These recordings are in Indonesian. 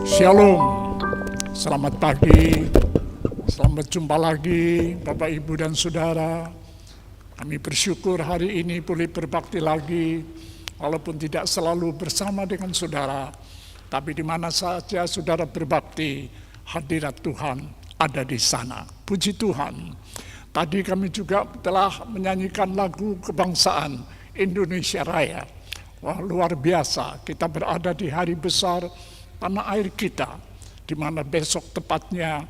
Shalom, selamat pagi, selamat jumpa lagi Bapak Ibu dan Saudara. Kami bersyukur hari ini boleh berbakti lagi, walaupun tidak selalu bersama dengan saudara, tapi di mana saja saudara berbakti, hadirat Tuhan ada di sana. Puji Tuhan. Tadi kami juga telah menyanyikan lagu kebangsaan Indonesia Raya. Wah, luar biasa, kita berada di hari besar tanah air kita, di mana besok tepatnya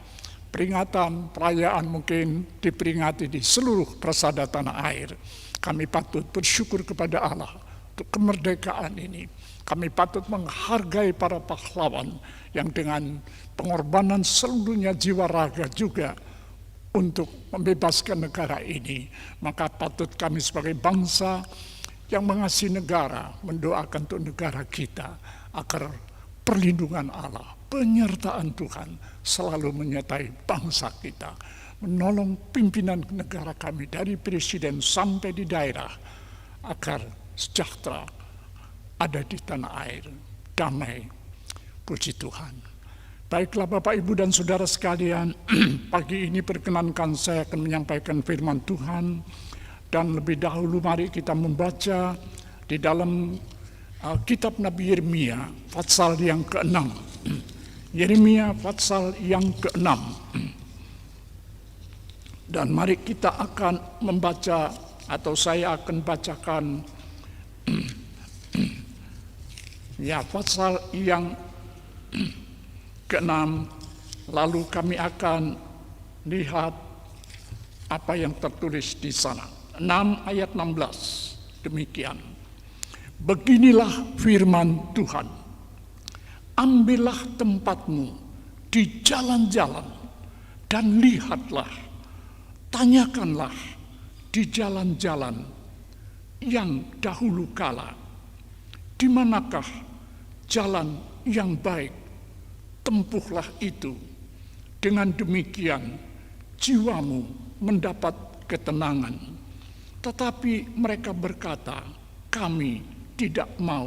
peringatan, perayaan mungkin diperingati di seluruh persada tanah air. Kami patut bersyukur kepada Allah untuk kemerdekaan ini. Kami patut menghargai para pahlawan yang dengan pengorbanan seluruhnya jiwa raga juga untuk membebaskan negara ini. Maka patut kami sebagai bangsa yang mengasihi negara, mendoakan untuk negara kita, agar perlindungan Allah, penyertaan Tuhan selalu menyertai bangsa kita, menolong pimpinan negara kami dari presiden sampai di daerah, agar sejahtera ada di tanah air, damai. Puji Tuhan. Baiklah Bapak Ibu dan Saudara sekalian, pagi ini perkenankan saya akan menyampaikan firman Tuhan. Dan lebih dahulu mari kita membaca di dalam kitab Nabi Yeremia pasal yang ke-6. Yeremia pasal yang ke-6. Dan mari kita akan membaca, atau saya akan bacakan ya pasal yang ke-6, lalu kami akan lihat apa yang tertulis di sana. 6 ayat 16, demikian. Beginilah firman Tuhan. Ambillah tempatmu di jalan-jalan dan lihatlah, tanyakanlah di jalan-jalan yang dahulu kala, di manakah jalan yang baik, tempuhlah itu. Dengan demikian jiwamu mendapat ketenangan. Tetapi mereka berkata, kami tidak mau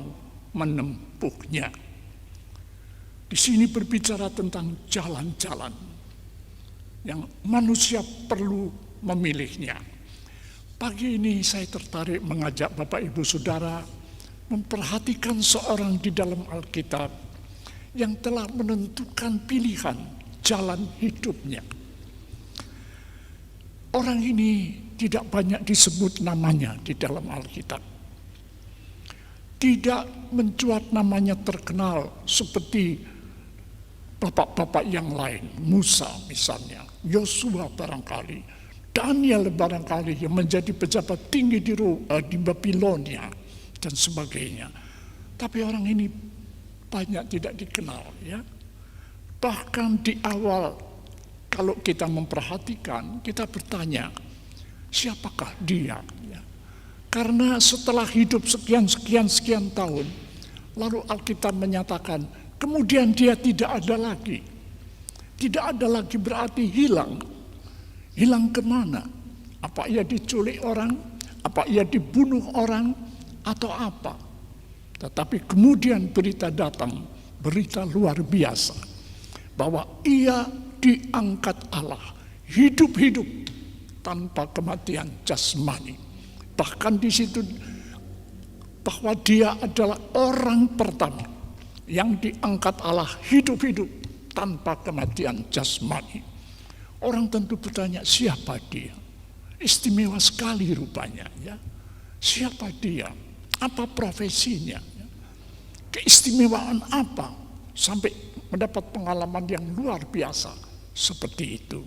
menempuhnya. Di sini berbicara tentang jalan-jalan yang manusia perlu memilihnya. Pagi ini saya tertarik mengajak Bapak Ibu Saudara memperhatikan seorang di dalam Alkitab yang telah menentukan pilihan jalan hidupnya. Orang ini tidak banyak disebut namanya di dalam Alkitab. Tidak mencuat namanya terkenal seperti bapak-bapak yang lain. Musa misalnya, Yosua barangkali, Daniel barangkali yang menjadi pejabat tinggi di Babilonia dan sebagainya. Tapi orang ini banyak tidak dikenal, ya. Bahkan di awal kalau kita memperhatikan, kita bertanya, siapakah dia? Ya. Karena setelah hidup sekian tahun, lalu Alkitab menyatakan, kemudian dia tidak ada lagi. Tidak ada lagi berarti hilang. Hilang kemana? Apa ia diculik orang? Apa ia dibunuh orang? Atau apa? Tetapi kemudian berita datang, berita luar biasa, bahwa ia diangkat Allah, hidup-hidup tanpa kematian jasmani. Bahkan di situ bahwa dia adalah orang pertama yang diangkat Allah hidup-hidup tanpa kematian jasmani. Orang tentu bertanya, siapa dia? Istimewa sekali rupanya, ya. Siapa dia? Apa profesinya? Keistimewaan apa sampai mendapat pengalaman yang luar biasa seperti itu?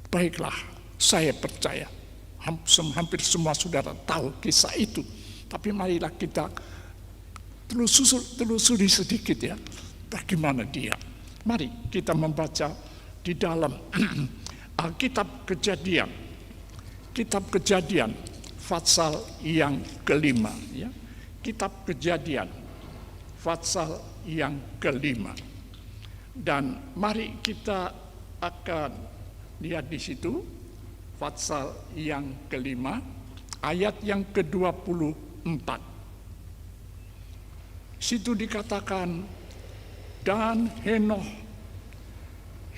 Baiklah, saya percaya hampir semua saudara tahu kisah itu. Tapi marilah kita telusuri sedikit, ya, bagaimana dia. Mari kita membaca di dalam kitab Kejadian. Kitab Kejadian pasal yang ke-5, ya. Kitab Kejadian pasal yang ke-5. Dan mari kita akan lihat di situ pasal yang ke-5 ayat yang ke-24. Situ dikatakan, Dan Henokh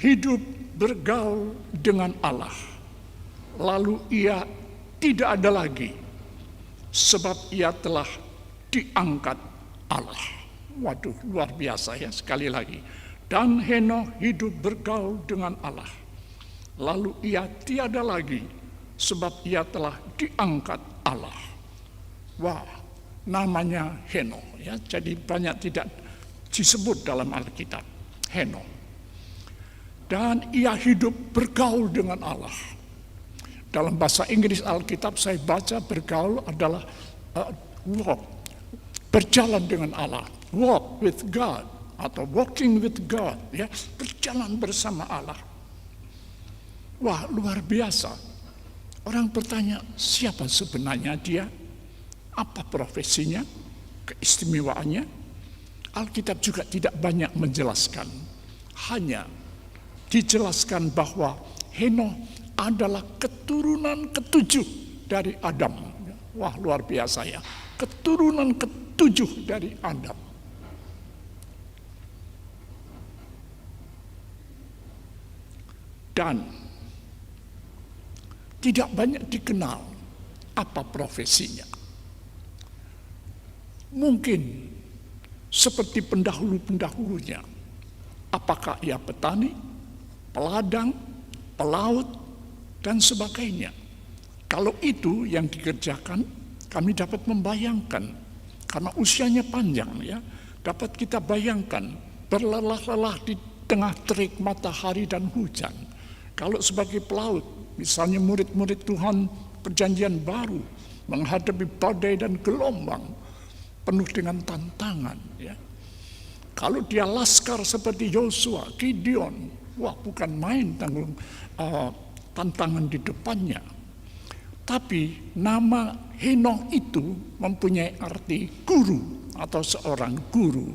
hidup bergaul dengan Allah. Lalu ia tidak ada lagi, sebab ia telah diangkat Allah. Waduh, luar biasa ya, sekali lagi. Dan Henokh hidup bergaul dengan Allah. Lalu ia tiada lagi, sebab ia telah diangkat Allah. Wah, namanya Henokh ya, jadi banyak tidak disebut dalam Alkitab, Henokh. Dan ia hidup bergaul dengan Allah. Dalam bahasa Inggris Alkitab saya baca bergaul adalah walk, berjalan dengan Allah, walk with God atau walking with God, ya, berjalan bersama Allah. Wah, luar biasa. Orang bertanya, siapa sebenarnya dia? Apa profesinya? Keistimewaannya? Alkitab juga tidak banyak menjelaskan. Hanya dijelaskan bahwa Henokh adalah keturunan ketujuh dari Adam. Wah, luar biasa ya. Keturunan ketujuh dari Adam. Dan tidak banyak dikenal apa profesinya. Mungkin seperti pendahulu-pendahulunya. Apakah ia petani, peladang, pelaut, dan sebagainya. Kalau itu yang dikerjakan, kami dapat membayangkan, karena usianya panjang ya, dapat kita bayangkan berlelah-lelah di tengah terik matahari dan hujan. Kalau sebagai pelaut, misalnya murid-murid Tuhan Perjanjian Baru, menghadapi badai dan gelombang, penuh dengan tantangan. Ya. Kalau dia laskar seperti Yosua, Gideon, wah bukan main tantangan di depannya. Tapi nama Henokh itu mempunyai arti guru atau seorang guru.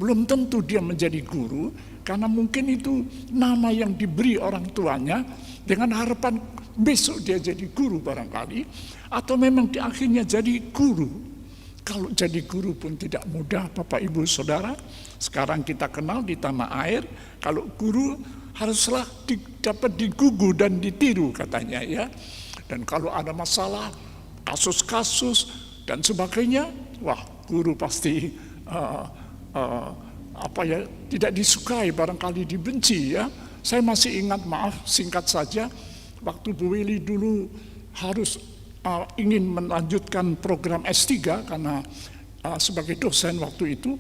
Belum tentu dia menjadi guru, karena mungkin itu nama yang diberi orang tuanya dengan harapan besok dia jadi guru barangkali, atau memang di akhirnya jadi guru. Kalau jadi guru pun tidak mudah, Bapak Ibu Saudara. Sekarang kita kenal di tanah air, kalau guru haruslah dapat digugu dan ditiru katanya ya. Dan kalau ada masalah, kasus-kasus dan sebagainya, wah guru pasti tidak disukai, barangkali dibenci ya. Saya masih ingat, maaf singkat saja, waktu Bu Willy dulu harus ingin melanjutkan program S3 karena sebagai dosen waktu itu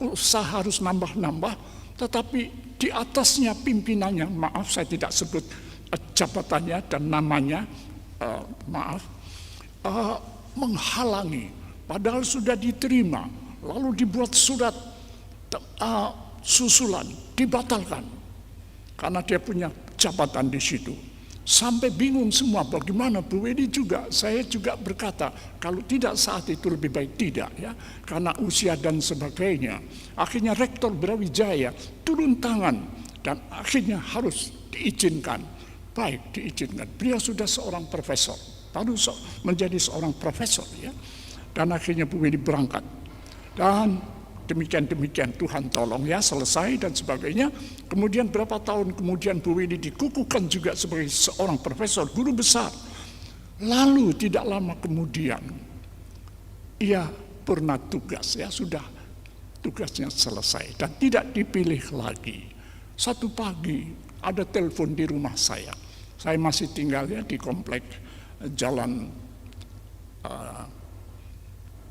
usaha harus nambah-nambah, tetapi di atasnya pimpinannya, maaf saya tidak sebut jabatannya dan namanya, menghalangi, padahal sudah diterima, lalu dibuat surat susulan, dibatalkan karena dia punya jabatan di situ. Sampai bingung semua, bagaimana Bu Wedi juga, saya juga berkata, kalau tidak saat itu lebih baik tidak ya, karena usia dan sebagainya. Akhirnya Rektor Brawijaya turun tangan dan akhirnya harus diizinkan. Baik, diizinkan. Beliau sudah seorang profesor, baru menjadi seorang profesor ya. Dan akhirnya Bu Wedi berangkat. Dan demikian Tuhan tolong ya, selesai dan sebagainya. Kemudian berapa tahun kemudian Bu Wedi dikukuhkan juga sebagai seorang profesor, guru besar. Lalu tidak lama kemudian ia purna tugas ya, sudah tugasnya selesai dan tidak dipilih lagi. Satu pagi ada telepon di rumah saya. Saya masih tinggalnya di komplek Jalan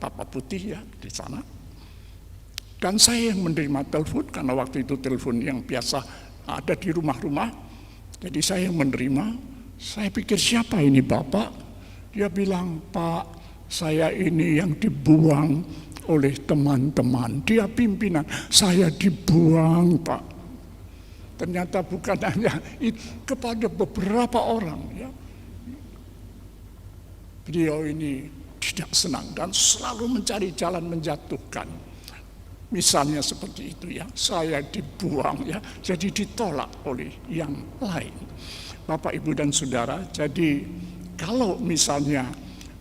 Papa Putih ya, di sana. Dan saya yang menerima telepon, karena waktu itu telepon yang biasa ada di rumah-rumah. Jadi saya yang menerima, saya pikir siapa ini Bapak? Dia bilang, Pak, saya ini yang dibuang oleh teman-teman. Dia pimpinan, saya dibuang Pak. Ternyata bukan hanya itu, kepada beberapa orang. Ya. Beliau ini tidak senang dan selalu mencari jalan menjatuhkan. Misalnya seperti itu ya, saya dibuang ya, jadi ditolak oleh yang lain. Bapak, Ibu, dan Saudara, jadi kalau misalnya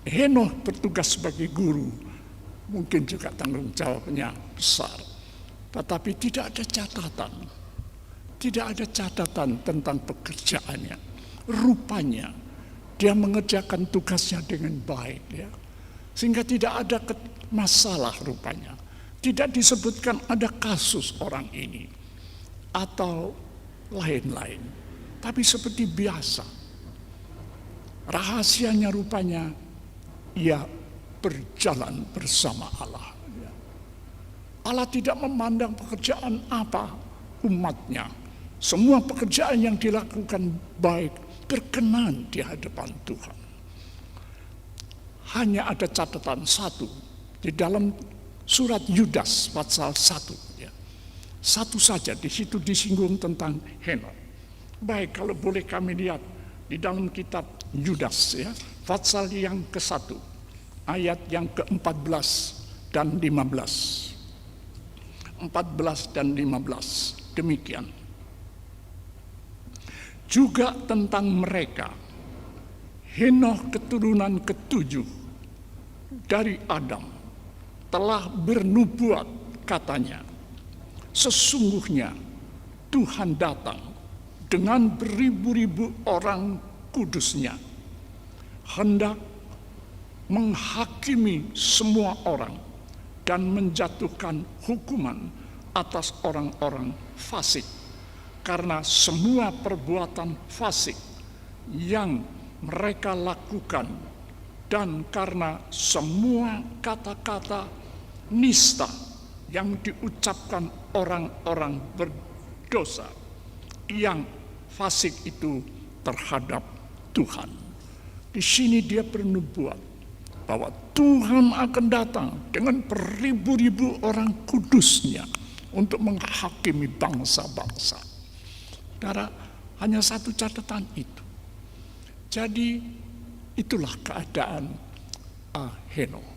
Henokh bertugas sebagai guru, mungkin juga tanggung jawabnya besar. Tetapi tidak ada catatan. Tidak ada catatan tentang pekerjaannya. Rupanya dia mengerjakan tugasnya dengan baik, ya. Sehingga tidak ada masalah rupanya. Tidak disebutkan ada kasus orang ini atau lain-lain. Tapi seperti biasa, rahasianya rupanya ia berjalan bersama Allah. Allah tidak memandang pekerjaan apa umatnya. Semua pekerjaan yang dilakukan baik, berkenan di hadapan Tuhan. Hanya ada catatan satu di dalam surat Yudas pasal 1. Ya. Satu saja di situ disinggung tentang Henokh. Baik, kalau boleh kami lihat di dalam kitab Yudas, ya, pasal yang ke-1, ayat yang ke-14 dan 15. 14 dan 15, demikian. Juga tentang mereka, Henokh keturunan ke-7 dari Adam telah bernubuat, katanya, sesungguhnya Tuhan datang dengan beribu-ribu orang kudusnya, hendak menghakimi semua orang dan menjatuhkan hukuman atas orang-orang fasik, karena semua perbuatan fasik yang mereka lakukan dan karena semua kata-kata nista yang diucapkan orang-orang berdosa yang fasik itu terhadap Tuhan. Di sini dia bernubuat bahwa Tuhan akan datang dengan beribu-ribu orang kudusnya untuk menghakimi bangsa-bangsa. Saudara, hanya satu catatan itu. Jadi itulah keadaan Henokh.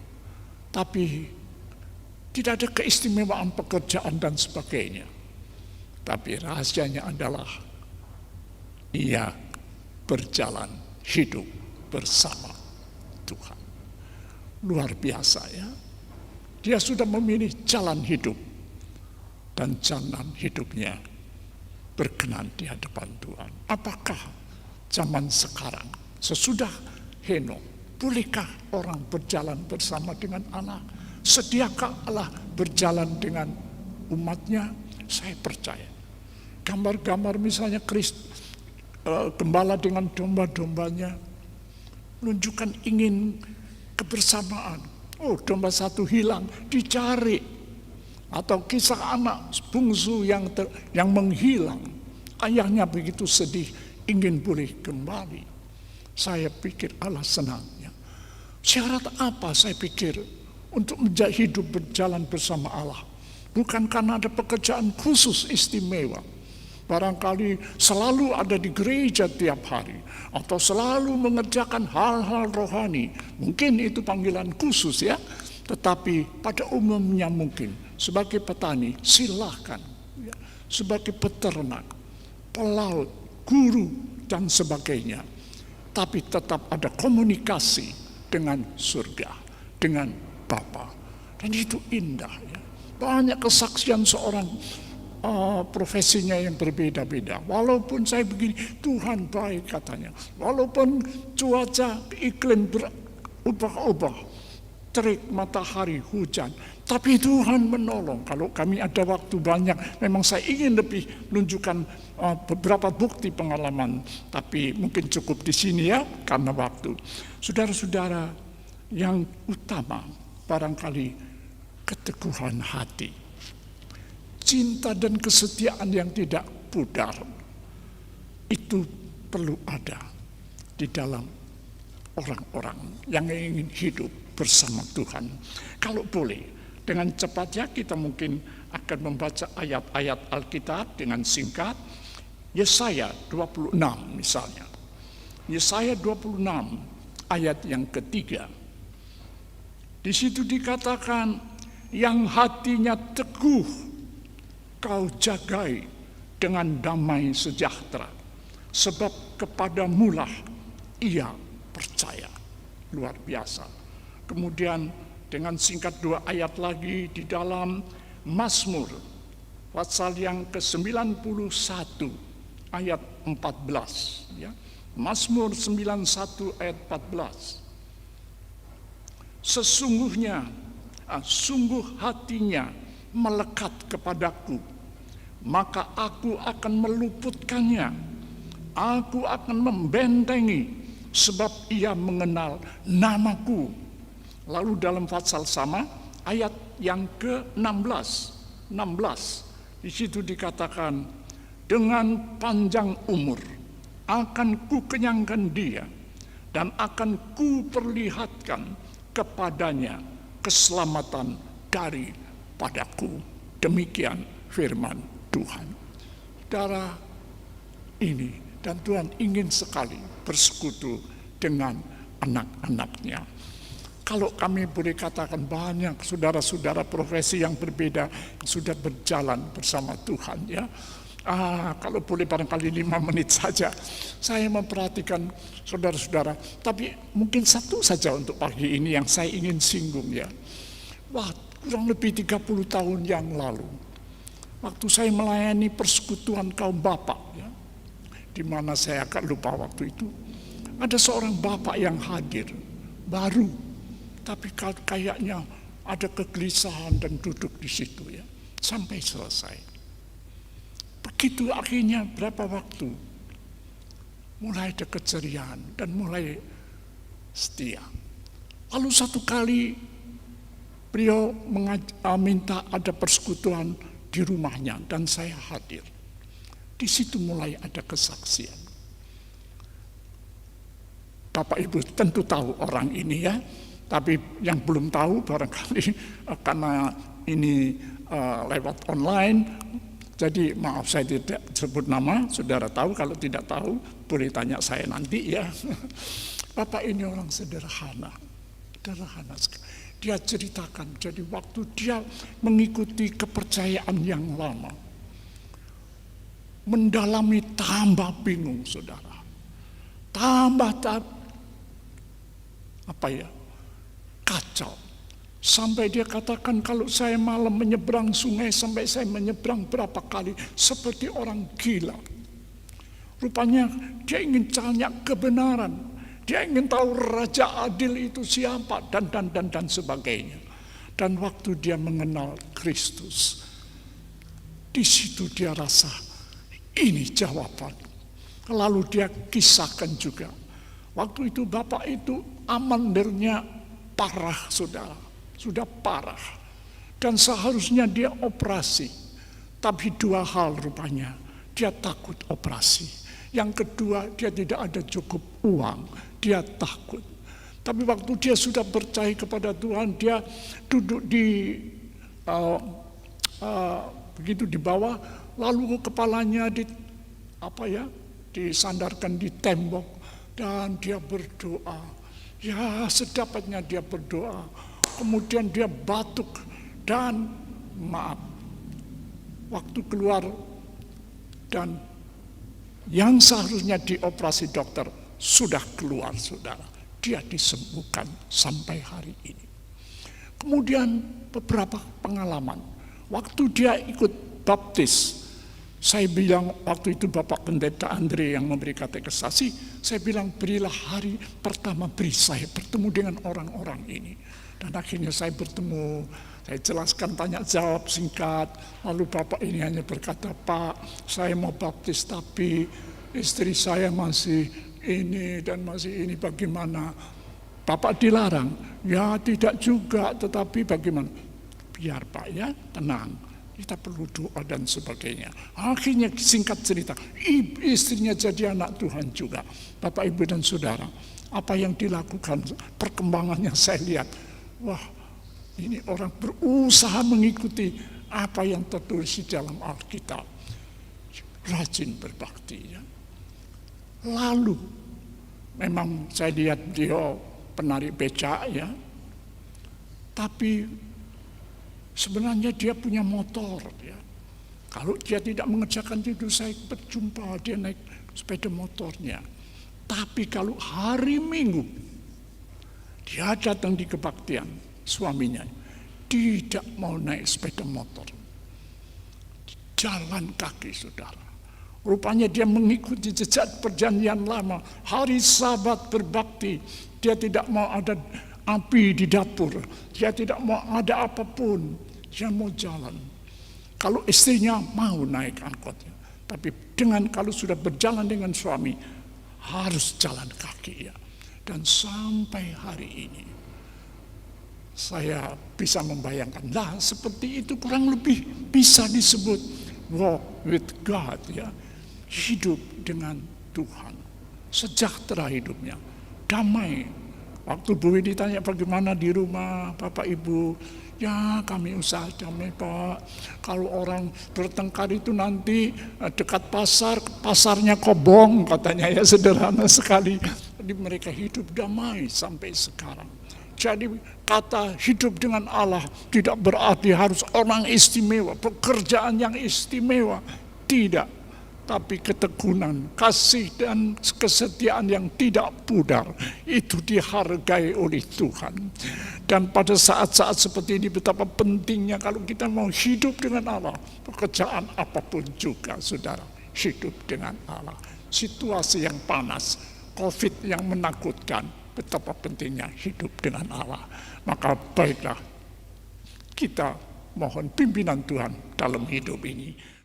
Tapi tidak ada keistimewaan pekerjaan dan sebagainya. Tapi rahasianya adalah ia berjalan hidup bersama Tuhan. Luar biasa, ya. Dia sudah memilih jalan hidup dan jalan hidupnya berkenan di hadapan Tuhan. Apakah zaman sekarang sesudah Henokh, bolehkah orang berjalan bersama dengan Allah? Sediakah Allah berjalan dengan umatnya? Saya percaya. Gambar-gambar misalnya gembala dengan domba-dombanya menunjukkan ingin kebersamaan. Oh, domba satu hilang, dicari. Atau kisah anak bungsu yang menghilang. Ayahnya begitu sedih, ingin boleh kembali. Saya pikir Allah senang. Ya. Syarat apa saya pikir untuk hidup berjalan bersama Allah? Bukan karena ada pekerjaan khusus istimewa. Barangkali selalu ada di gereja tiap hari, atau selalu mengerjakan hal-hal rohani. Mungkin itu panggilan khusus, ya. Tetapi pada umumnya mungkin sebagai petani silahkan, ya. Sebagai peternak, pelaut, guru dan sebagainya. Tapi tetap ada komunikasi dengan surga, dengan Bapa. Dan itu indah, ya. Banyak kesaksian seorang profesinya yang berbeda-beda. Walaupun saya begini, Tuhan baik katanya. Walaupun cuaca iklim berubah-ubah, terik matahari, hujan, tapi Tuhan menolong. Kalau kami ada waktu banyak, memang saya ingin lebih menunjukkan beberapa bukti pengalaman, tapi mungkin cukup di sini, ya, karena waktu. Saudara-saudara, yang utama barangkali keteguhan hati. Cinta dan kesetiaan yang tidak pudar itu perlu ada di dalam orang-orang yang ingin hidup bersama Tuhan. Kalau boleh, dengan cepatnya kita mungkin akan membaca ayat-ayat Alkitab dengan singkat. Yesaya 26 misalnya. Yesaya 26 ayat yang ketiga. Di situ dikatakan, yang hatinya teguh kau jagai dengan damai sejahtera, sebab kepadamulah ia percaya. Luar biasa. Kemudian dengan singkat 2 ayat lagi di dalam Mazmur pasal yang ke-91 ayat 14 ya. Mazmur 91 ayat 14. Sesungguhnya sungguh hatinya melekat kepadaku, maka aku akan meluputkannya. Aku akan membentengi sebab ia mengenal namaku. Lalu dalam pasal sama ayat yang ke-16, di situ dikatakan, dengan panjang umur akan kukenyangkan dia dan akan kuperlihatkan kepadanya keselamatan daripadaku. Demikian firman Tuhan. Saudara, ini dan Tuhan ingin sekali bersekutu dengan anak-anaknya. Kalau kami boleh katakan banyak saudara-saudara profesi yang berbeda sudah berjalan bersama Tuhan ya. Kalau boleh barangkali 5 menit saja saya memperhatikan saudara-saudara, tapi mungkin satu saja untuk pagi ini yang saya ingin singgung ya. Wah, kurang lebih 30 tahun yang lalu, waktu saya melayani persekutuan kaum bapak ya, di mana saya agak lupa waktu itu, ada seorang bapak yang hadir baru, tapi kayaknya ada kegelisahan dan duduk di situ ya sampai selesai. Begitu akhirnya berapa waktu mulai ada keceriaan dan mulai setia. Lalu satu kali beliau minta ada persekutuan di rumahnya dan saya hadir. Di situ mulai ada kesaksian. Bapak Ibu tentu tahu orang ini ya, tapi yang belum tahu barangkali karena ini lewat online, jadi maaf saya tidak sebut nama, saudara tahu, kalau tidak tahu boleh tanya saya nanti ya. Bapak ini orang sederhana sekali. Dia ceritakan, jadi waktu dia mengikuti kepercayaan yang lama, mendalami tambah bingung saudara, tambah kacau. Sampai dia katakan kalau saya malam menyeberang sungai, sampai saya menyeberang berapa kali seperti orang gila. Rupanya dia ingin tanya kebenaran, dia ingin tahu Raja Adil itu siapa dan sebagainya. Dan waktu dia mengenal Kristus, di situ dia rasa ini jawaban. Lalu dia kisahkan juga, waktu itu bapak itu amandernya parah saudara, sudah parah. Dan seharusnya dia operasi. Tapi 2 hal rupanya, dia takut operasi. Yang kedua, dia tidak ada cukup uang, dia takut. Tapi waktu dia sudah percaya kepada Tuhan, dia duduk di begitu di bawah, lalu kepalanya disandarkan di tembok dan dia berdoa. Ya, sedapatnya dia berdoa. Kemudian dia batuk dan waktu keluar dan yang seharusnya dioperasi dokter sudah keluar saudara. Dia disembuhkan sampai hari ini. Kemudian beberapa pengalaman. Waktu dia ikut baptis, saya bilang waktu itu Bapak Pendeta Andre yang memberi katekisasi, saya bilang berilah hari pertama beri saya bertemu dengan orang-orang ini. Dan akhirnya saya bertemu, saya jelaskan tanya jawab singkat, lalu Bapak ini hanya berkata, Pak saya mau baptis tapi istri saya masih ini dan masih ini, bagaimana? Bapak dilarang, ya tidak juga, tetapi bagaimana? Biar Pak ya, tenang, kita perlu doa dan sebagainya. Akhirnya singkat cerita, istrinya jadi anak Tuhan juga. Bapak Ibu dan Saudara, apa yang dilakukan, perkembangannya saya lihat, wah ini orang berusaha mengikuti apa yang tertulis di dalam Alkitab. Rajin berbakti ya. Lalu memang saya lihat dia penarik becak ya, tapi sebenarnya dia punya motor ya. Kalau dia tidak mengerjakan itu, saya berjumpa dia naik sepeda motornya. Tapi kalau hari Minggu dia datang di kebaktian, suaminya tidak mau naik sepeda motor. jalan kaki, saudara. Rupanya dia mengikuti jejak perjanjian lama. Hari Sabat berbakti. Dia tidak mau ada api di dapur. Dia tidak mau ada apapun. Dia mau jalan. Kalau istrinya mau naik angkotnya. Tapi kalau sudah berjalan dengan suami, harus jalan kaki ya. Dan sampai hari ini, saya bisa membayangkan, seperti itu kurang lebih bisa disebut walk with God ya. Hidup dengan Tuhan, sejahtera hidupnya, damai. Waktu Bu Widi ditanya bagaimana di rumah Bapak Ibu, ya kami usaha damai Pak. Kalau orang bertengkar itu nanti dekat pasar, pasarnya kobong katanya ya, sederhana sekali. Jadi mereka hidup damai sampai sekarang. Jadi kata hidup dengan Allah tidak berarti harus orang istimewa, pekerjaan yang istimewa, tidak. Tapi ketekunan, kasih dan kesetiaan yang tidak pudar, itu dihargai oleh Tuhan. Dan pada saat-saat seperti ini betapa pentingnya kalau kita mau hidup dengan Allah, pekerjaan apapun juga saudara, hidup dengan Allah. Situasi yang panas, COVID yang menakutkan, betapa pentingnya hidup dengan Allah. Maka baiklah, kita mohon pimpinan Tuhan dalam hidup ini.